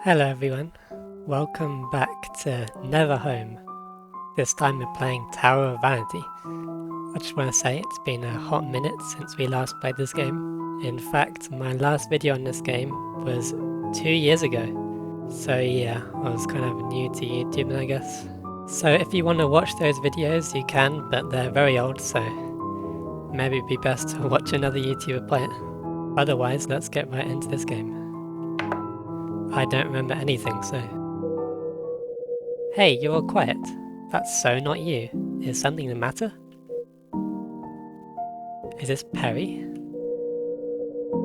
Hello everyone, welcome back to NeverHome. This time we're playing Tower of Vanity. I just want to say it's been a hot minute since we last played this game. In fact, my last video on this game was 2 years ago. So yeah, I was kind of new to YouTube, I guess. So if you want to watch those videos you can, but they're very old, so maybe it'd be best to watch another YouTuber play it. Otherwise, let's get right into this game. I don't remember anything, so... Hey, you're all quiet. That's so not you. Is something the matter? Is this Perry?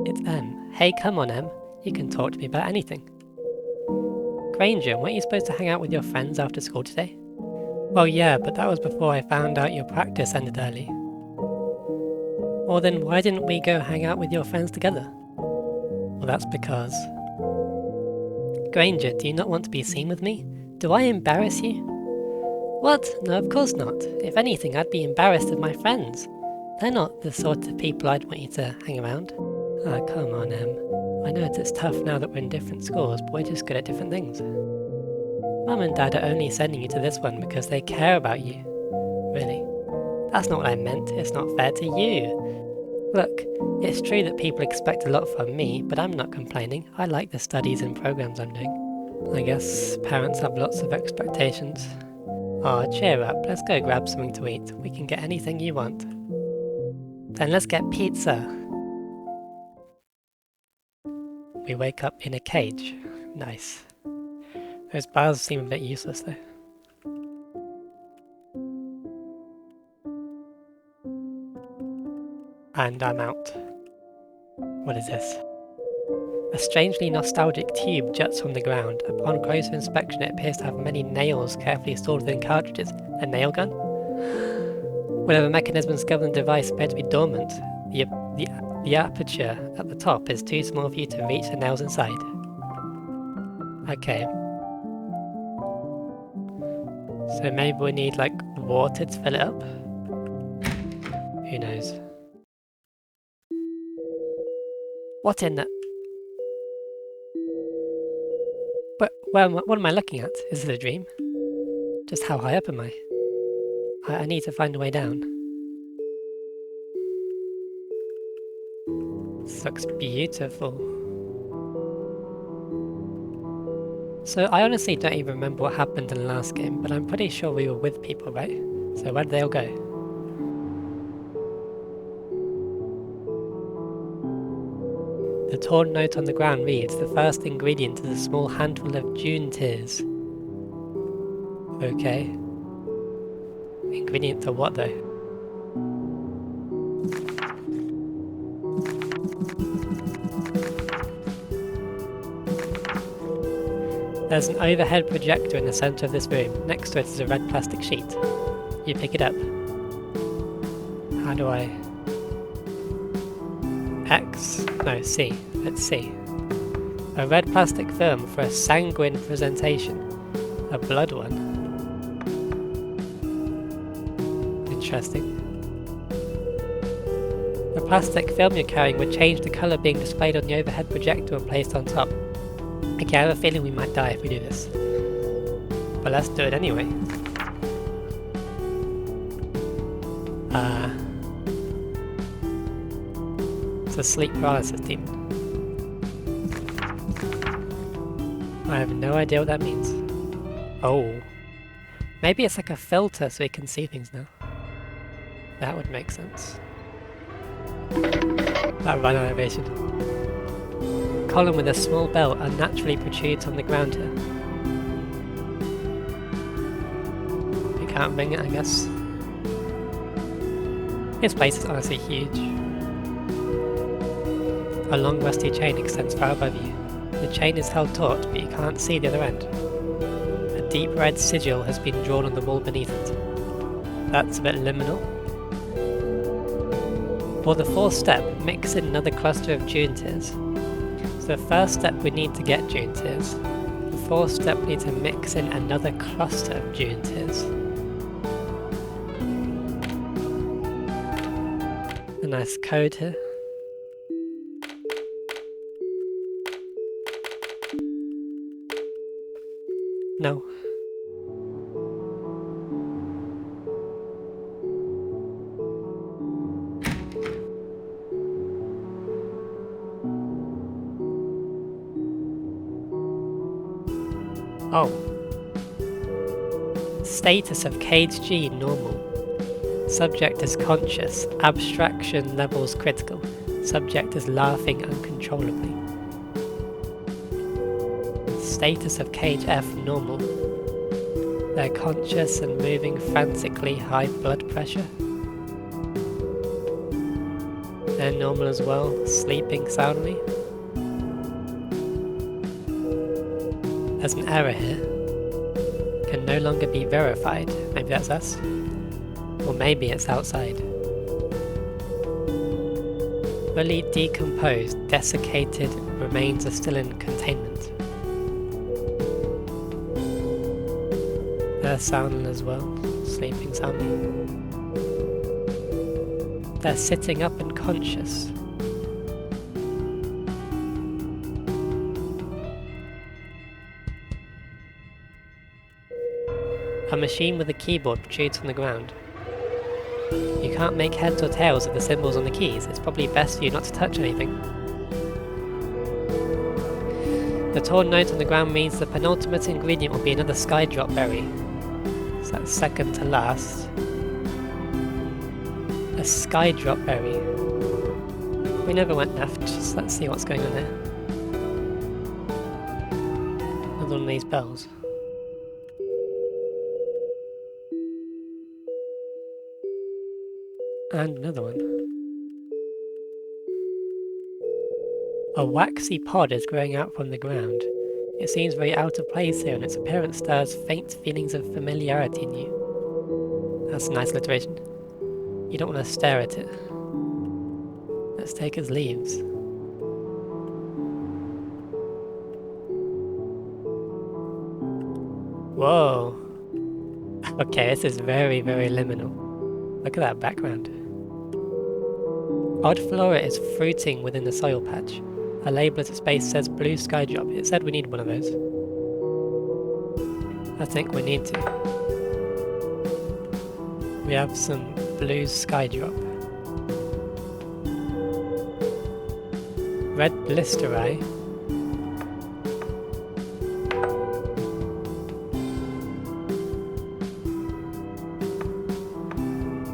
It's Em. Hey, come on, Em. You can talk to me about anything. Granger, weren't you supposed to hang out with your friends after school today? Well, yeah, but that was before I found out your practice ended early. Well then, why didn't we go hang out with your friends together? Well, that's because... Granger, do you not want to be seen with me? Do I embarrass you? What? No, of course not. If anything, I'd be embarrassed of my friends. They're not the sort of people I'd want you to hang around. Ah, come on, Em. I know it's tough now that we're in different schools, but we're just good at different things. Mum and Dad are only sending you to this one because they care about you. Really? That's not what I meant. It's not fair to you. Look, it's true that people expect a lot from me, but I'm not complaining. I like the studies and programs I'm doing. I guess parents have lots of expectations. Aw, cheer up, let's go grab something to eat. We can get anything you want. Then let's get pizza. We wake up in a cage. Nice. Those bars seem a bit useless though. And I'm out. What is this? A strangely nostalgic tube juts from the ground. Upon closer inspection it appears to have many nails carefully stored within cartridges. A nail gun? Whatever mechanisms govern the device appear to be dormant. The aperture at the top is too small for you to reach the nails inside. Okay. So maybe we need like water to fill it up? Who knows? What in the... But what am I looking at? Is it a dream? Just how high up am I? I need to find a way down. This looks beautiful. So I honestly don't even remember what happened in the last game, but I'm pretty sure we were with people, right? So where did they all go? The torn note on the ground reads, the first ingredient is a small handful of June tears. Okay. Ingredient for what though? There's an overhead projector in the centre of this room. Next to it is a red plastic sheet. You pick it up. How do I... X? No, C. Let's C. A red plastic film for a sanguine presentation. A blood one. Interesting. The plastic film you're carrying would change the colour being displayed on the overhead projector and placed on top. Okay, I have a feeling we might die if we do this. But let's do it anyway. It's a sleep paralysis demon. I have no idea what that means. Oh. Maybe it's like a filter so we can see things now. That would make sense. That run animation. Column with a small bell unnaturally protrudes on the ground here. We can't ring it, I guess. This place is honestly huge. A long rusty chain extends far above you. The chain is held taut, but you can't see the other end. A deep red sigil has been drawn on the wall beneath it. That's a bit liminal. For the fourth step, mix in another cluster of June tears. So the first step we need to get June tears. The fourth step we need to mix in another cluster of June tears. A nice code here. No. Oh. Status of cage G normal. Subject is conscious. Abstraction levels critical. Subject is laughing uncontrollably. Status of cage F normal. They're conscious and moving frantically, high blood pressure. They're normal as well, sleeping soundly. There's an error here. Can no longer be verified. Maybe that's us. Or maybe it's outside. Fully decomposed, desiccated remains are still in containment. They're sounding as well, sleeping soundly. They're sitting up and conscious. A machine with a keyboard protrudes from the ground. You can't make heads or tails of the symbols on the keys. It's probably best for you not to touch anything. The torn note on the ground means the penultimate ingredient will be another skydrop berry. So that's second to last. A skydrop berry. We never went left, just let's see what's going on here. Another one of these bells. And another one. A waxy pod is growing out from the ground. It seems very out of place here, and its appearance stirs faint feelings of familiarity in you. That's a nice alliteration. You don't want to stare at it. Let's take his leaves. Whoa! Okay, this is very, very liminal. Look at that background. Odd flora is fruiting within the soil patch. A label at its base says blue skydrop. It said we need one of those. I think we need to. We have some blue skydrop. Red blister eye.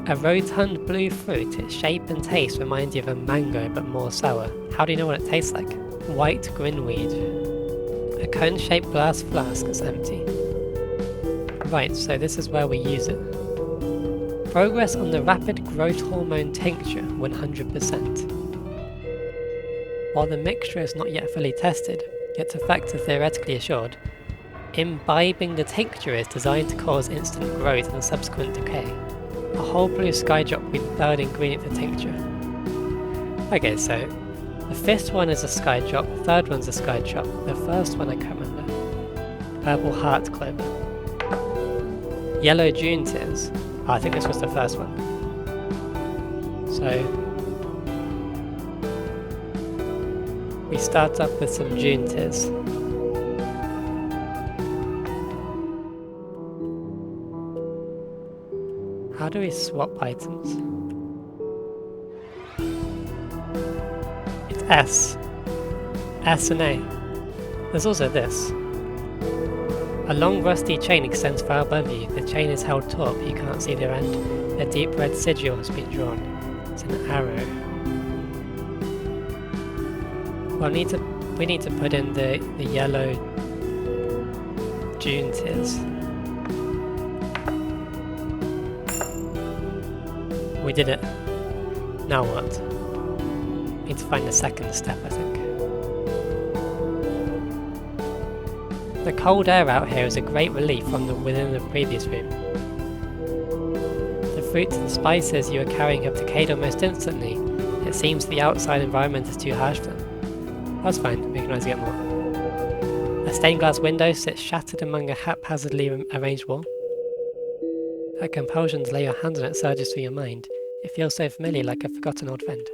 A rotund blue fruit, its shape and taste remind you of a mango but more sour. How do you know what it tastes like? White grinweed. A cone-shaped glass flask that's empty. Right, so this is where we use it. Progress on the rapid growth hormone tincture, 100%. While the mixture is not yet fully tested, its effects are theoretically assured, imbibing the tincture is designed to cause instant growth and subsequent decay. A whole blue skydrop will be the third ingredient for tincture. Okay, so the fifth one is a skydrop, the third one's a skydrop, the first one I can't remember. Purple heart clover. Yellow June tears. Oh, I think this was the first one. So we start off with some June tears. How do we swap items? It's S. S and A. There's also this. A long rusty chain extends far above you. The chain is held taut, but you can't see their end. A deep red sigil has been drawn. It's an arrow. Well, we need to put in the yellow June tears. We did it. Now what? Need to find the second step, I think. The cold air out here is a great relief from within the previous room. The fruits and spices you are carrying have decayed almost instantly. It seems the outside environment is too harsh for them. That's fine, we can always get more. A stained glass window sits shattered among a haphazardly arranged wall. At compulsions, lay your hands on it surges through your mind. It feels so familiar, like a forgotten old friend.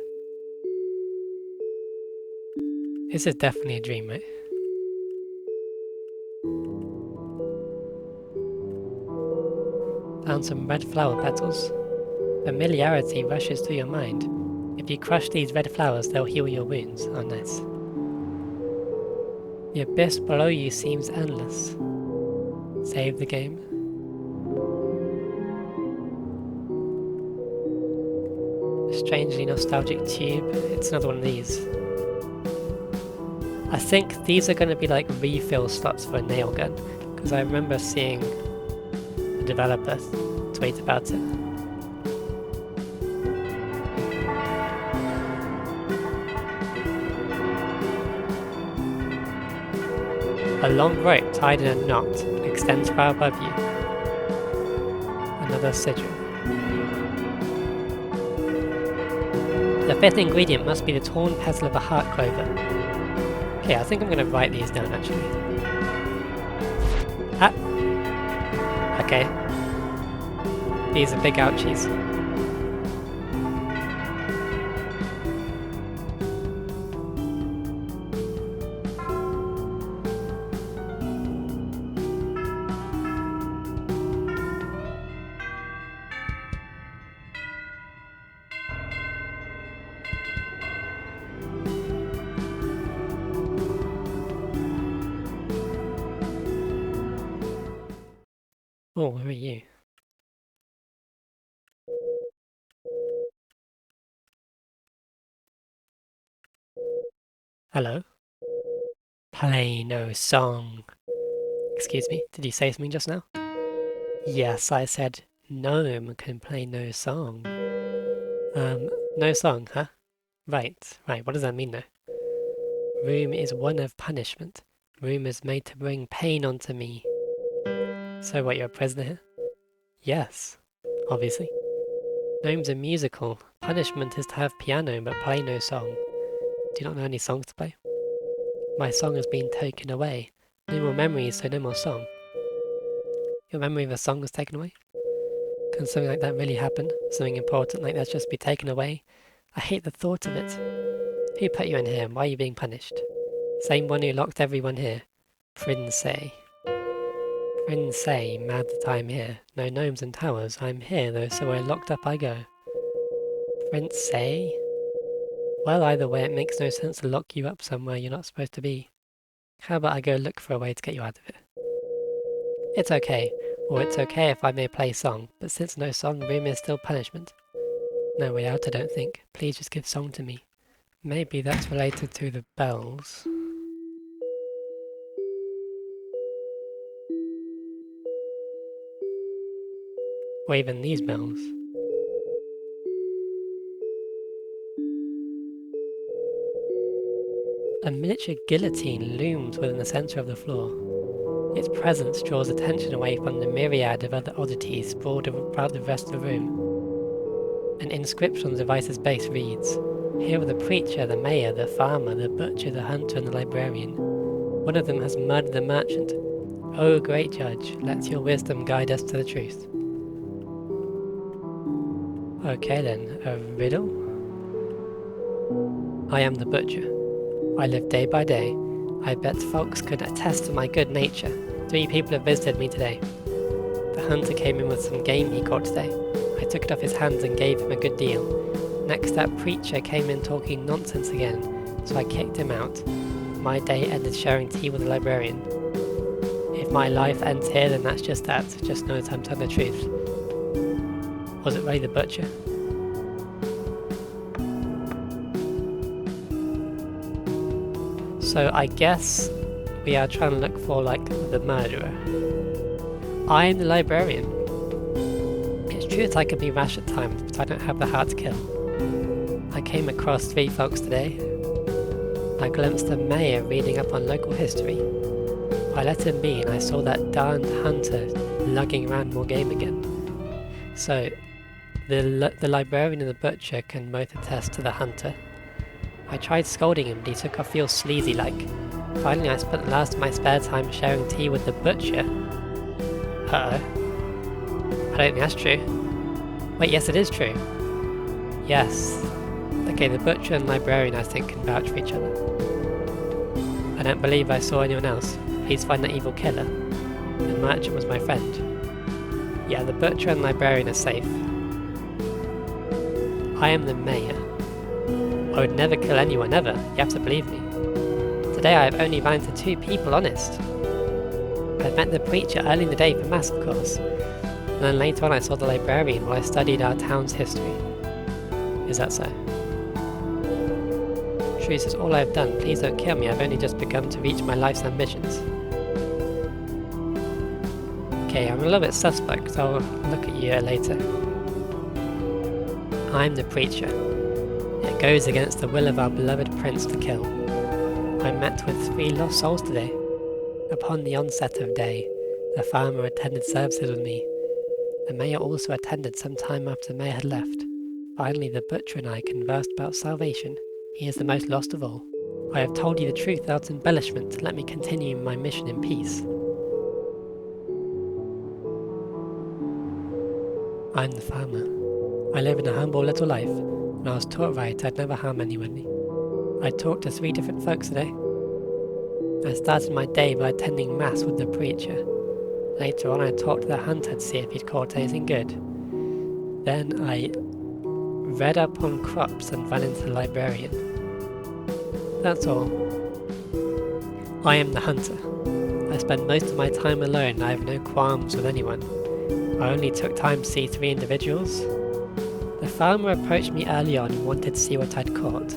This is definitely a dream, right? found some red flower petals. Familiarity rushes through your mind. If you crush these red flowers, they'll heal your wounds. Oh, nice. The abyss below you seems endless. Save the game. Strangely nostalgic tube. It's another one of these. I think these are going to be like refill slots for a nail gun, because I remember seeing the developer tweet about it. A long rope tied in a knot extends far above you. Another sigil. The fifth ingredient must be the torn petal of a heart clover. Okay, I think I'm going to write these down actually. Ah! Okay. These are big ouchies. Oh, who are you? Hello? Play no song. Excuse me, did you say something just now? Yes, I said gnome can play no song. No song, huh? Right, what does that mean though? Room is one of punishment. Room is made to bring pain onto me. So what, you're a prisoner here? Yes, obviously. Gnomes are musical. Punishment is to have piano but play no song. Do you not know any songs to play? My song has been taken away. No more memories, so no more song. Your memory of a song was taken away? Can something like that really happen? Something important like that just be taken away? I hate the thought of it. Who put you in here and why are you being punished? Same one who locked everyone here. Prince. Prince, mad that I'm here. No gnomes and towers. I'm here though, so where locked up I go. Prince. Well, either way, it makes no sense to lock you up somewhere you're not supposed to be. How about I go look for a way to get you out of it? It's okay. Or it's okay if I may play song, but since no song, room is still punishment. No way out, I don't think. Please just give song to me. Maybe that's related to the bells. Or even these bells. A miniature guillotine looms within the centre of the floor. Its presence draws attention away from the myriad of other oddities sprawled about the rest of the room. An inscription on the device's base reads, "Here are the preacher, the mayor, the farmer, the butcher, the hunter, and the librarian. One of them has murdered the merchant. O great judge, let your wisdom guide us to the truth." Okay then, a riddle? I am the butcher. I live day by day. I bet folks could attest to my good nature. 3 people have visited me today. The hunter came in with some game he caught today. I took it off his hands and gave him a good deal. Next, that preacher came in talking nonsense again, so I kicked him out. My day ended sharing tea with the librarian. If my life ends here, then that's just that. Just know that I'm telling the truth. Was it really the butcher? So I guess we are trying to look for, like, the murderer. I am the librarian. It's true that I can be rash at times, but I don't have the heart to kill. I came across 3 folks today. I glimpsed the mayor reading up on local history. I let him be and I saw that darned hunter lugging around more game again. So, the librarian and the butcher can both attest to the hunter. I tried scolding him, but he took off real sleazy like. Finally, I spent the last of my spare time sharing tea with the butcher. Uh-oh. I don't think that's true. Wait, yes it is true. Yes. Okay, the butcher and librarian I think can vouch for each other. I don't believe I saw anyone else. Please find that evil killer. The merchant was my friend. Yeah, the butcher and librarian are safe. I am the mayor. I would never kill anyone ever, you have to believe me. Today I have only run into 2 people honest. I met the preacher early in the day for mass, of course, and then later on I saw the librarian while I studied our town's history. Is that so? Shrews is all I have done, please don't kill me, I've only just begun to reach my life's ambitions. Okay, I'm a little bit suspect, so I'll look at you later. I'm the preacher. It goes against the will of our beloved prince to kill. I met with 3 lost souls today. Upon the onset of day, the farmer attended services with me. The mayor also attended some time after the mayor had left. Finally, the butcher and I conversed about salvation. He is the most lost of all. I have told you the truth without embellishment. Let me continue my mission in peace. I'm the farmer. I live in a humble little life. When I was taught right, I'd never harm anyone. I talked to 3 different folks today. I started my day by attending mass with the preacher. Later on I talked to the hunter to see if he'd caught anything good. Then I read up on crops and ran into the librarian. That's all. I am the hunter. I spend most of my time alone and I have no qualms with anyone. I only took time to see 3 individuals. The farmer approached me early on and wanted to see what I'd caught.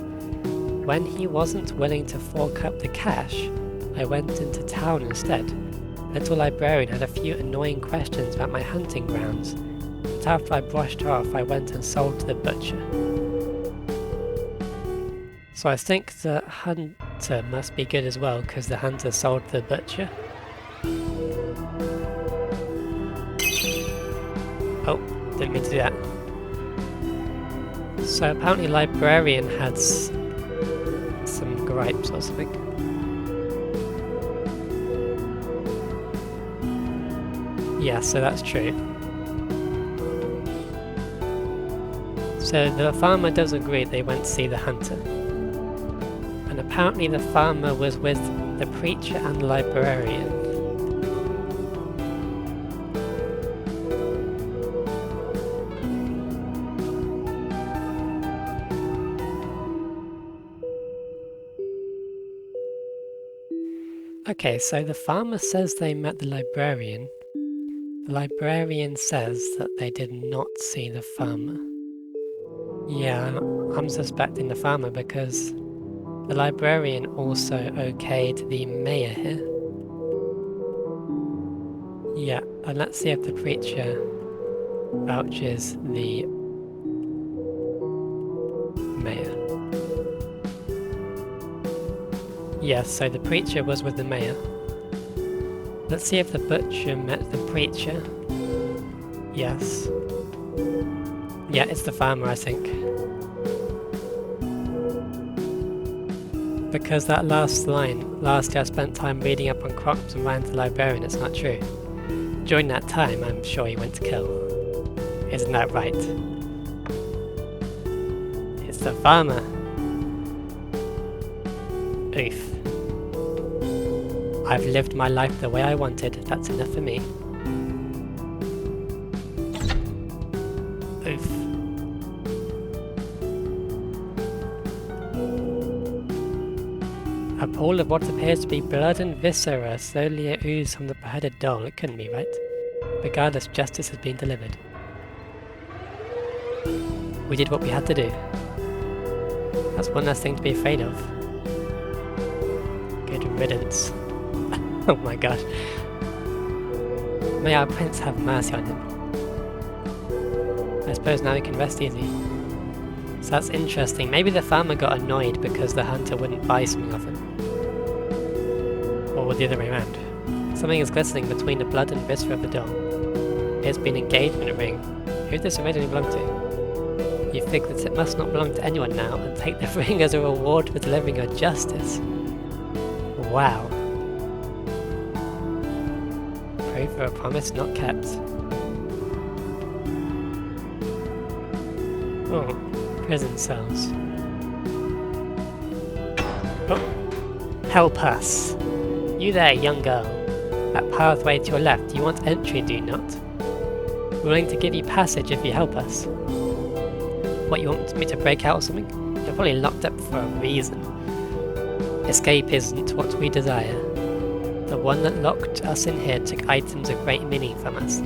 When he wasn't willing to fork up the cash, I went into town instead. The little librarian had a few annoying questions about my hunting grounds, but after I brushed her off, I went and sold to the butcher. So I think the hunter must be good as well, because the hunter sold to the butcher. Oh, didn't mean to do that. So apparently librarian had some gripes or something. Yeah, so that's true. So the farmer does agree they went to see the hunter. And apparently the farmer was with the preacher and the librarian. Okay, so the farmer says they met the librarian. The librarian says that they did not see the farmer. Yeah, I'm suspecting the farmer because the librarian also okayed the mayor here. Yeah, and let's see if the preacher vouches the mayor. Yes, so the preacher was with the mayor. Let's see if the butcher met the preacher. Yes. Yeah, it's the farmer, I think. Because that last line, last year I spent time reading up on crops and ran to the librarian, it's not true. During that time, I'm sure he went to kill. Isn't that right? It's the farmer. Oof. I've lived my life the way I wanted, that's enough for me. Oof. A pool of what appears to be blood and viscera slowly oozes from the beheaded doll. It couldn't be right. Regardless, justice has been delivered. We did what we had to do. That's one less thing to be afraid of. Good riddance. Oh my god. May our prince have mercy on him. I suppose now he can rest easy. So that's interesting. Maybe the farmer got annoyed because the hunter wouldn't buy something of him. Or the other way around. Something is glistening between the blood and viscera of the doll. It's been an engagement ring. Who does this originally belong to? You think that it must not belong to anyone now and take the ring as a reward for delivering your justice. Wow. Pray for a promise not kept. Oh, prison cells. Oh, help us. You there, young girl. That pathway to your left, you want entry, do you not? willing to give you passage if you help us. What, you want me to break out or something? You're probably locked up for a reason. Escape isn't what we desire. The one that locked us in here took items of great meaning from us.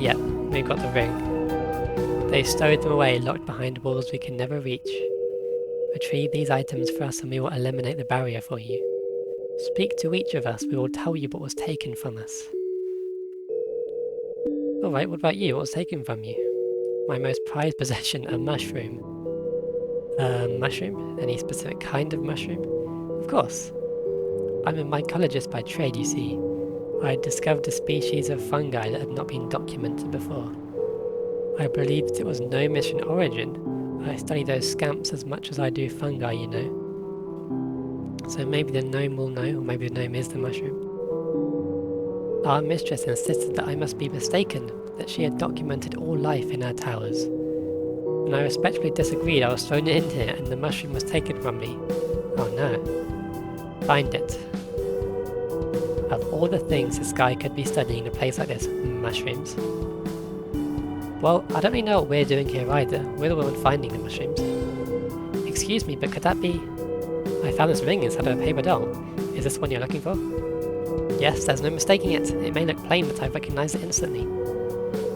Yep, we've got the ring. They stowed them away, locked behind walls we can never reach. Retrieve these items for us and we will eliminate the barrier for you. Speak to each of us, we will tell you what was taken from us. Alright, what about you? What was taken from you? My most prized possession, a mushroom. Mushroom? Any specific kind of mushroom? Of course. I'm a mycologist by trade, you see. I had discovered a species of fungi that had not been documented before. I believed it was gnomish in origin. I study those scamps as much as I do fungi, you know. So maybe the gnome will know, or maybe the gnome is the mushroom. Our mistress insisted that I must be mistaken, that she had documented all life in our towers. When I respectfully disagreed, I was thrown in here and the mushroom was taken from me. Oh no. Find it. Of all the things this guy could be studying in a place like this, mushrooms. Well, I don't really know what we're doing here either. We're the one finding the mushrooms. Excuse me, but could that be... I found this ring inside of a paper doll. Is this the one you're looking for? Yes, there's no mistaking it. It may look plain, but I recognize it instantly.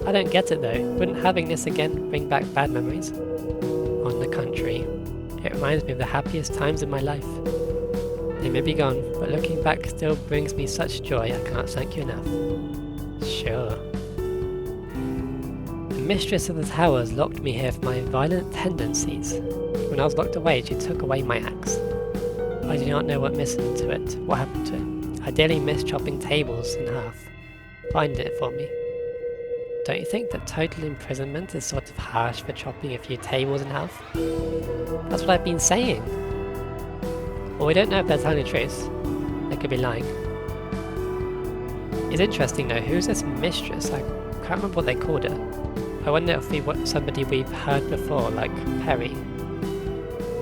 I don't get it though. Wouldn't having this again bring back bad memories? On the contrary, it reminds me of the happiest times in my life. They may be gone, but looking back still brings me such joy I can't thank you enough. Sure. The mistress of the towers locked me here for my violent tendencies. When I was locked away, she took away my axe. I do not know what happened to it. I dearly miss chopping tables in half. Find it for me. Don't you think that total imprisonment is sort of harsh for chopping a few tables in half? That's what I've been saying. Well, we don't know if they're telling the truth. They could be lying. It's interesting though, who's this mistress? I can't remember what they called her. I wonder if somebody we've heard before, like Perry.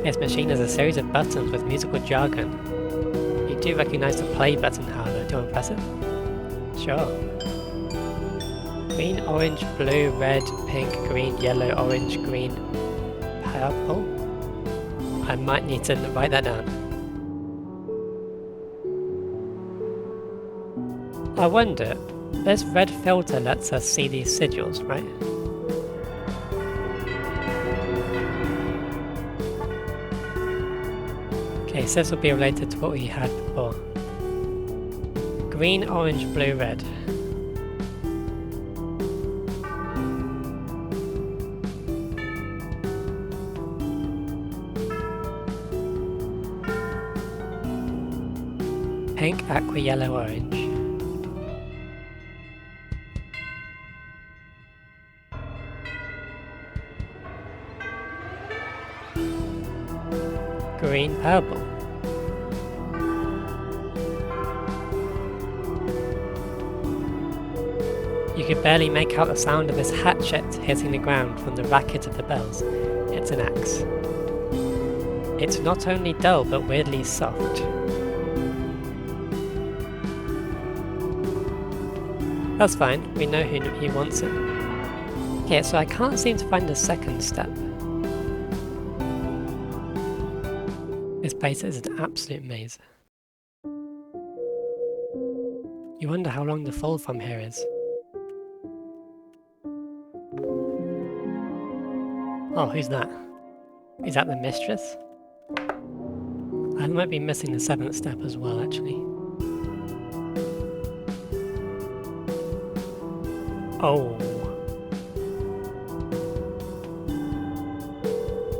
This machine has a series of buttons with musical jargon. You do recognise the play button, however, to impress it? Sure. Green, orange, blue, red, pink, green, yellow, orange, green, purple? I might need to write that down. I wonder, this red filter lets us see these sigils, right? Okay, so this will be related to what we had before. Green, orange, blue, red. Pink, aqua, yellow, orange. Green, purple. You could barely make out the sound of this hatchet hitting the ground from the racket of the bells. It's an axe. It's not only dull but weirdly soft. That's fine, we know who wants it. Okay, so I can't seem to find the second step. This place is an absolute maze. You wonder how long the fall from here is. Oh, who's that? Is that the mistress? I might be missing the seventh step as well, actually. Oh.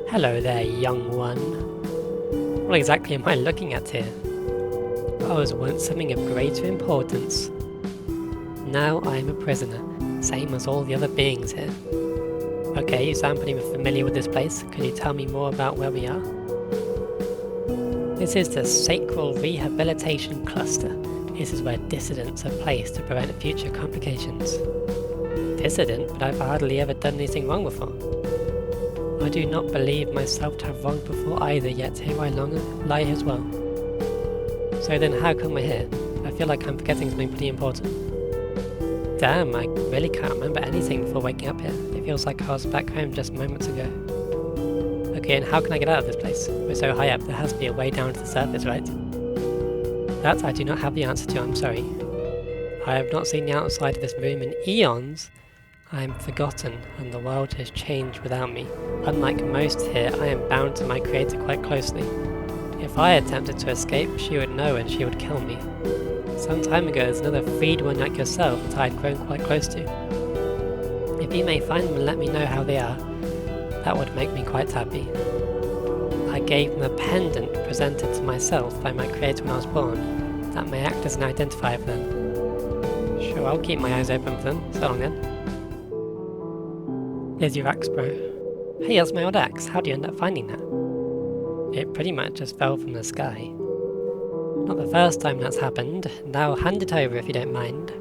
Hello there, young one. What exactly am I looking at here? I was once something of greater importance. Now I am a prisoner, same as all the other beings here. Okay, you sound pretty familiar with this place. Could you tell me more about where we are? This is the Sacral Rehabilitation Cluster. This is where dissidents are placed to prevent future complications. Dissident, but I've hardly ever done anything wrong before. I do not believe myself to have wronged before either, yet here I lie as well. So then how come we're here? I feel like I'm forgetting something pretty important. Damn, I really can't remember anything before waking up here. It feels like I was back home just moments ago. Okay, and how can I get out of this place? We're so high up, there has to be a way down to the surface, right? That I do not have the answer to, I'm sorry. I have not seen the outside of this room in eons. I am forgotten, and the world has changed without me. Unlike most here, I am bound to my creator quite closely. If I attempted to escape, she would know and she would kill me. Some time ago, there's another freed one like yourself that I had grown quite close to. If you may find them and let me know how they are, that would make me quite happy. I gave them a pendant presented to myself by my creator when I was born, that may act as an identifier for them. Sure, I'll keep my eyes open for them. So long then. Here's your axe, bro. Hey, that's my old axe. How do you end up finding that? It pretty much just fell from the sky. Not the first time that's happened. Now hand it over if you don't mind.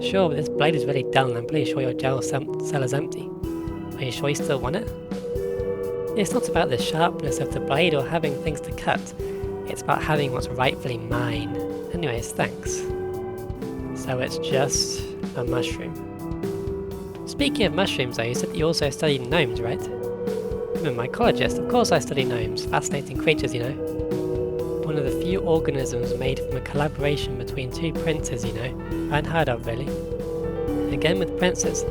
Sure, but this blade is really dull and I'm pretty sure your jail cell is empty. Are you sure you still want it? It's not about the sharpness of the blade or having things to cut. It's about having what's rightfully mine. Anyways, thanks. So it's just a mushroom. Speaking of mushrooms though, you said that you also studied gnomes, right? I'm a mycologist, of course I study gnomes. Fascinating creatures, you know. One of the few organisms made from a collaboration between two princes, you know. Unheard of, really. Again with princes.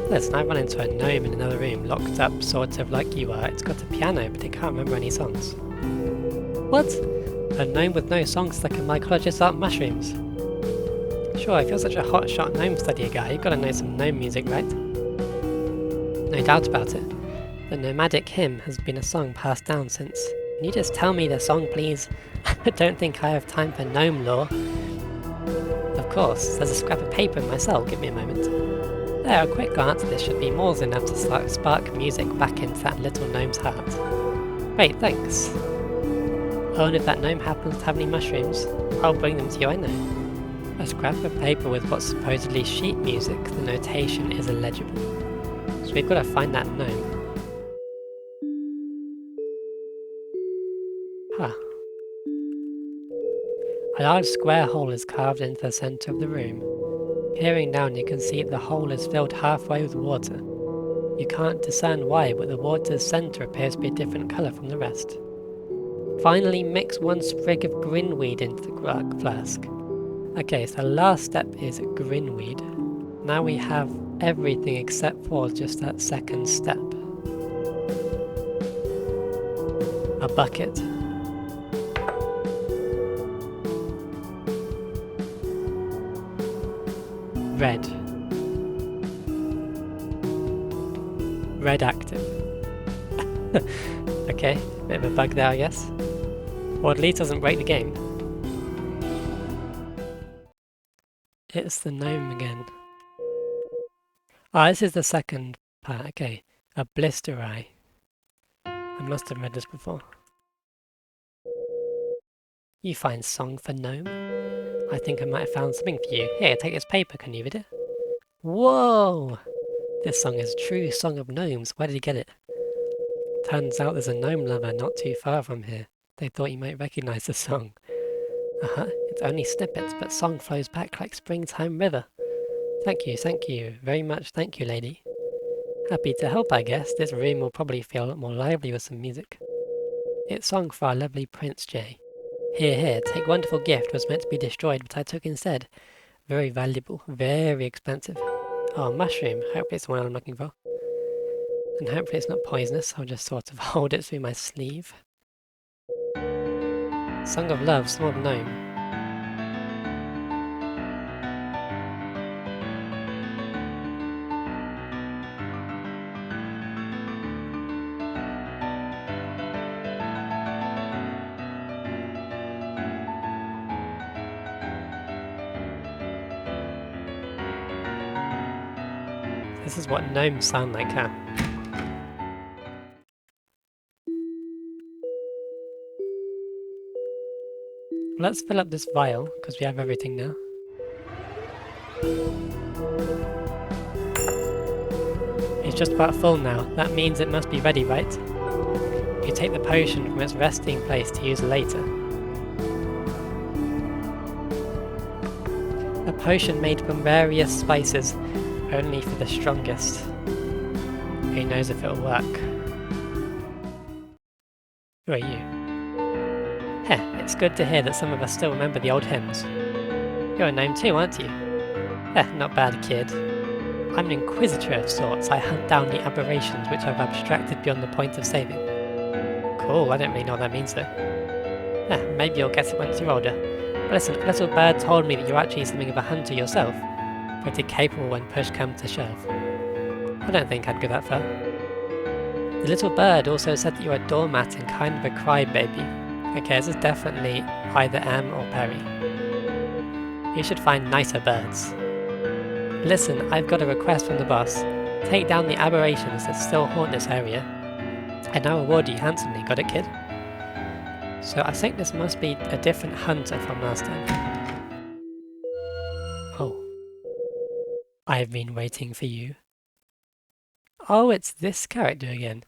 Listen, I run into a gnome in another room, locked up, sort of like you are. It's got a piano, but it can't remember any songs. What? A gnome with no songs like a mycologist aren't mushrooms? Sure, if you're such a hotshot gnome studier guy, you've got to know some gnome music, right? No doubt about it. The nomadic hymn has been a song passed down since. Can you just tell me the song, please? I don't think I have time for gnome lore. Of course, there's a scrap of paper in my cell, give me a moment. There, a quick glance at this should be more than enough to spark music back into that little gnome's heart. Great, thanks. Oh, and if that gnome happens to have any mushrooms, I'll bring them to you, I know. A scrap of paper with what's supposedly sheet music, the notation is illegible. So we've got to find that gnome. Huh. A large square hole is carved into the centre of the room. Peering down you can see the hole is filled halfway with water. You can't discern why, but the water's centre appears to be a different colour from the rest. Finally mix 1 sprig of grinweed into the flask. Okay, so the last step is grinweed. Now we have everything except for just that second step. A bucket. Red. Red active. Okay, bit of a bug there I guess. Or at least doesn't break the game. It's the gnome again. Ah, this is the second part, okay. A blister eye. I must have read this before. You find song for gnome? I think I might have found something for you. Here, take this paper, can you read it? Whoa! This song is a true song of gnomes. Where did you get it? Turns out there's a gnome lover not too far from here. They thought you might recognise the song. It's only snippets, but song flows back like springtime river. Thank you very much, thank you, lady. Happy to help, I guess. This room will probably feel a lot more lively with some music. It's song for our lovely Prince Jay. Here, take wonderful gift, was meant to be destroyed, but I took instead. Very valuable, very expensive. Oh, mushroom, hopefully it's the one I'm looking for. And hopefully it's not poisonous, I'll just sort of hold it through my sleeve. Song of Love, Song of Gnome. This is what gnomes sound like, huh? Let's fill up this vial, because we have everything now. It's just about full now. That means it must be ready, right? You take the potion from its resting place to use later. A potion made from various spices, only for the strongest. Who knows if it'll work? Who are you? Heh, it's good to hear that some of us still remember the old hymns. You're a gnome too, aren't you? Eh, not bad, kid. I'm an inquisitor of sorts. I hunt down the aberrations which I've abstracted beyond the point of saving. Cool, I don't really know what that means though. Eh, maybe you'll get it once you're older. But listen, a little bird told me that you're actually something of a hunter yourself. Pretty capable when push comes to shove. I don't think I'd go that far. The little bird also said that you're a doormat and kind of a crybaby. Okay, this is definitely either Am or Perry. You should find nicer birds. Listen, I've got a request from the boss. Take down the aberrations that still haunt this area, and I'll reward you handsomely. Got it, kid? So I think this must be a different hunter from last time. Oh. I've been waiting for you. Oh, it's this character again.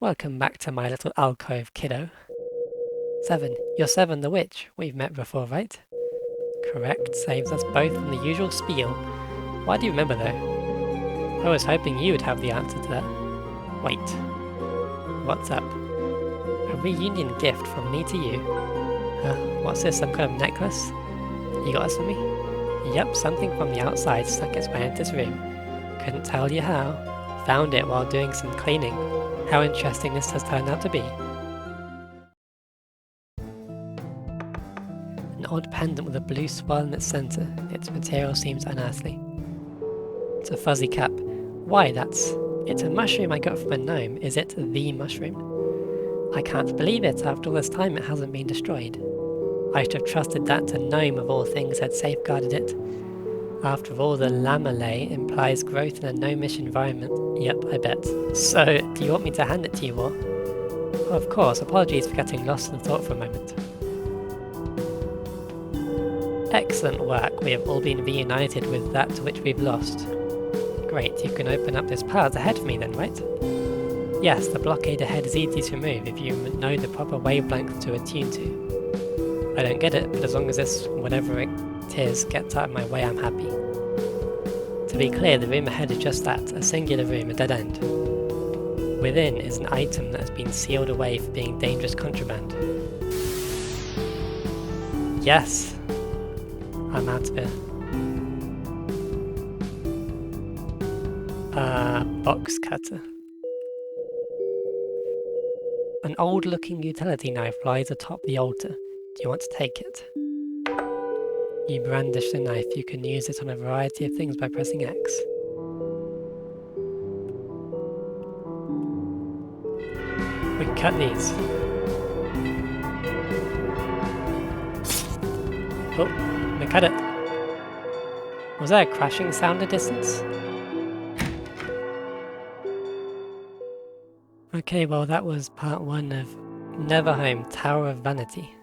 Welcome back to my little alcove, kiddo. Seven. You're Seven the Witch. We've met before, right? Correct. Saves us both from the usual spiel. Why do you remember, though? I was hoping you would have the answer to that. Wait. What's up? A reunion gift from me to you. What's this, some kind of necklace? You got this for me? Yep, something from the outside stuck its way into this room. Couldn't tell you how. Found it while doing some cleaning. How interesting this has turned out to be. An odd pendant with a blue swirl in its centre. Its material seems unearthly. It's a fuzzy cap. Why, it's a mushroom I got from a gnome. Is it the mushroom? I can't believe it. After all this time it hasn't been destroyed. I should have trusted that a gnome of all things had safeguarded it. After all, the lamellay implies growth in a gnomish environment. Yep, I bet. So, do you want me to hand it to you or? Oh, of course, apologies for getting lost in thought for a moment. Excellent work, we have all been reunited with that to which we've lost. Great, you can open up this path ahead for me then, right? Yes, the blockade ahead is easy to remove if you know the proper wavelength to attune to. I don't get it, but as long as this, whatever it is, gets out of my way, I'm happy. To be clear, the room ahead is just that, a singular room, a dead end. Within is an item that has been sealed away for being dangerous contraband. Yes! I'm out of here. Box cutter. An old-looking utility knife lies atop the altar. Do you want to take it? You brandish the knife. You can use it on a variety of things by pressing X. We can cut these. Oh, we cut it. Was there a crashing sound at distance? Okay, well that was part 1 of NeverHome, Tower of Vanity.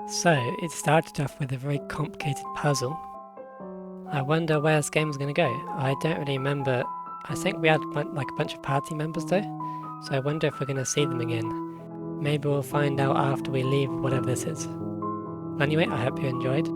So, it started off with a very complicated puzzle. I wonder where this game is going to go. I don't really remember. I think we had like a bunch of party members though, so I wonder if we're going to see them again. Maybe we'll find out after we leave whatever this is. Anyway, I hope you enjoyed.